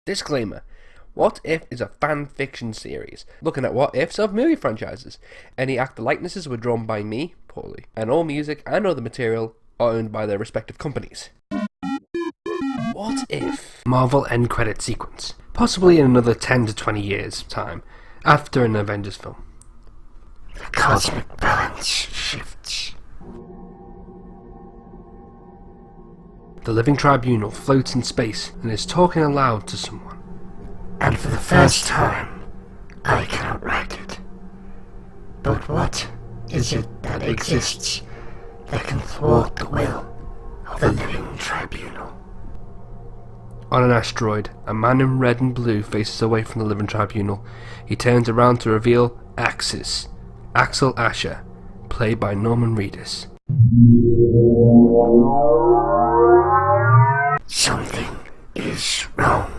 Disclaimer. What If is a fan fiction series, looking at what ifs of movie franchises. Any actor likenesses were drawn by me, poorly, and all music and other material are owned by their respective companies. What if? Marvel end credit sequence. Possibly in another 10 to 20 years' time, after an Avengers film. The cosmic balance shifts. The living tribunal floats in space and is talking aloud to someone. And for the first time, I cannot write it. But what is it that exists that can thwart the will of the living tribunal? On an asteroid, a man in red and blue faces away from the living tribunal. He turns around to reveal Axis, Axel Asher, played by Norman Reedus. Something is wrong.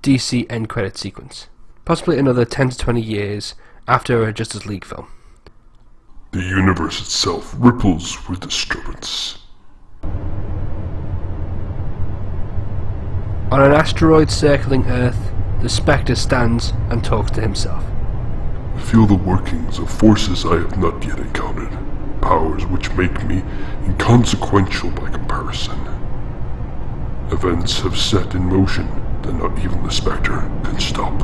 DC end credit sequence. Possibly another 10 to 20 years after a Justice League film. The universe itself ripples with disturbance. On an asteroid circling Earth, the Spectre stands and talks to himself. I feel the workings of forces I have not yet encountered, powers which make me inconsequential by comparison. Events have set in motion that not even the Spectre can stop.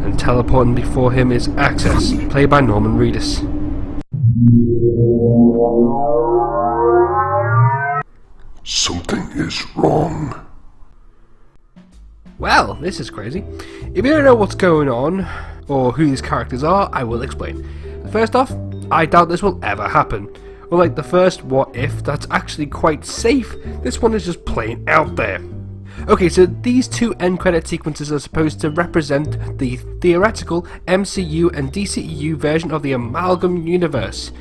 And teleporting before him is Access, played by Norman Reedus. Something is wrong. Well, this is crazy. If you don't know what's going on, or who these characters are, I will explain. First off, I doubt this will ever happen. Unlike the first What If, that's actually quite safe, this one is just plain out there. Okay, so these two end credit sequences are supposed to represent the theoretical MCU and DCEU version of the Amalgam universe.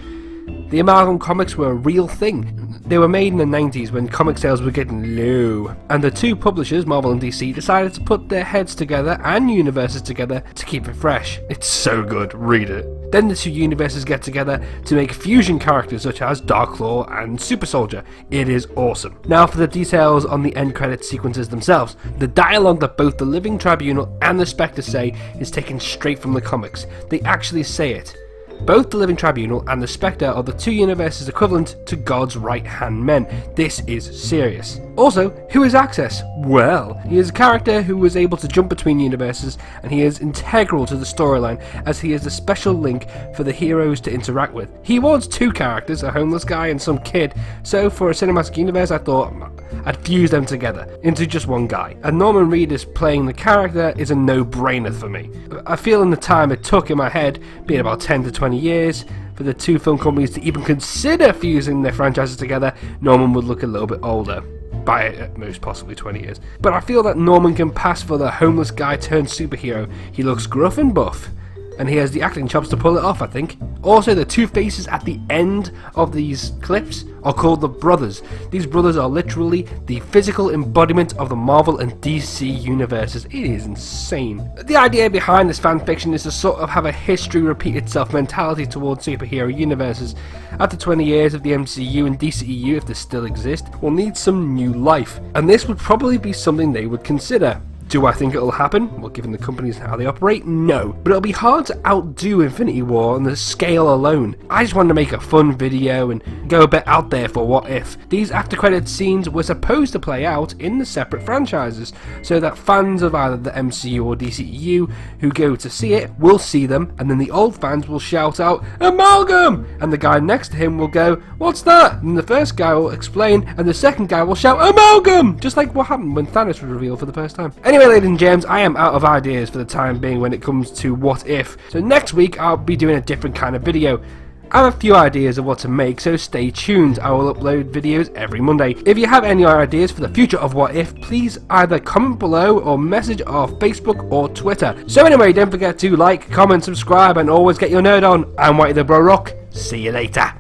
The Amalgam comics were a real thing. They were made in the 90s when comic sales were getting low, and the two publishers, Marvel and DC, decided to put their heads together and universes together to keep it fresh. It's so good, read it. Then the two universes get together to make fusion characters such as Darklaw and Super Soldier. It is awesome. Now for the details on the end credit sequences themselves. The dialogue that both the Living Tribunal and the Spectre say is taken straight from the comics. They actually say it. Both the Living Tribunal and the Spectre are the two universes equivalent to God's right-hand men. This is serious. Also, who is Access? Well, he is a character who was able to jump between universes, and he is integral to the storyline as he is the special link for the heroes to interact with. He was two characters, a homeless guy and some kid, so for a cinematic universe I thought I'd fuse them together into just one guy. And Norman Reedus playing the character is a no-brainer for me. I feel in the time it took in my head, being about 10 to 20 years, for the two film companies to even consider fusing their franchises together, Norman would look a little bit older. By at most possibly 20 years. But I feel that Norman can pass for the homeless guy turned superhero. He looks gruff and buff, and he has the acting chops to pull it off, I think. Also, the two faces at the end of these clips are called the Brothers. These brothers are literally the physical embodiment of the Marvel and DC universes. It is insane. The idea behind this fanfiction is to sort of have a history repeat itself mentality towards superhero universes. After 20 years of the MCU and DCEU, if they still exist, will need some new life. And this would probably be something they would consider. Do I think it'll happen? Well, given the companies and how they operate, no. But it'll be hard to outdo Infinity War on the scale alone. I just wanted to make a fun video and go a bit out there for What If. These after credits scenes were supposed to play out in the separate franchises, so that fans of either the MCU or DCEU who go to see it will see them, and then the old fans will shout out, "Amalgam!" And the guy next to him will go, "What's that?" And the first guy will explain, and the second guy will shout, "Amalgam!" Just like what happened when Thanos was revealed for the first time. Anyway, ladies and gems, I am out of ideas for the time being when it comes to What If. So next week I'll be doing a different kind of video. I have a few ideas of what to make, so stay tuned. I will upload videos every Monday. If you have any ideas for the future of What If, please either comment below or message our Facebook or Twitter. So anyway, don't forget to like, comment, subscribe, and always get your nerd on. I'm Whitey the Bro Rock. See you later.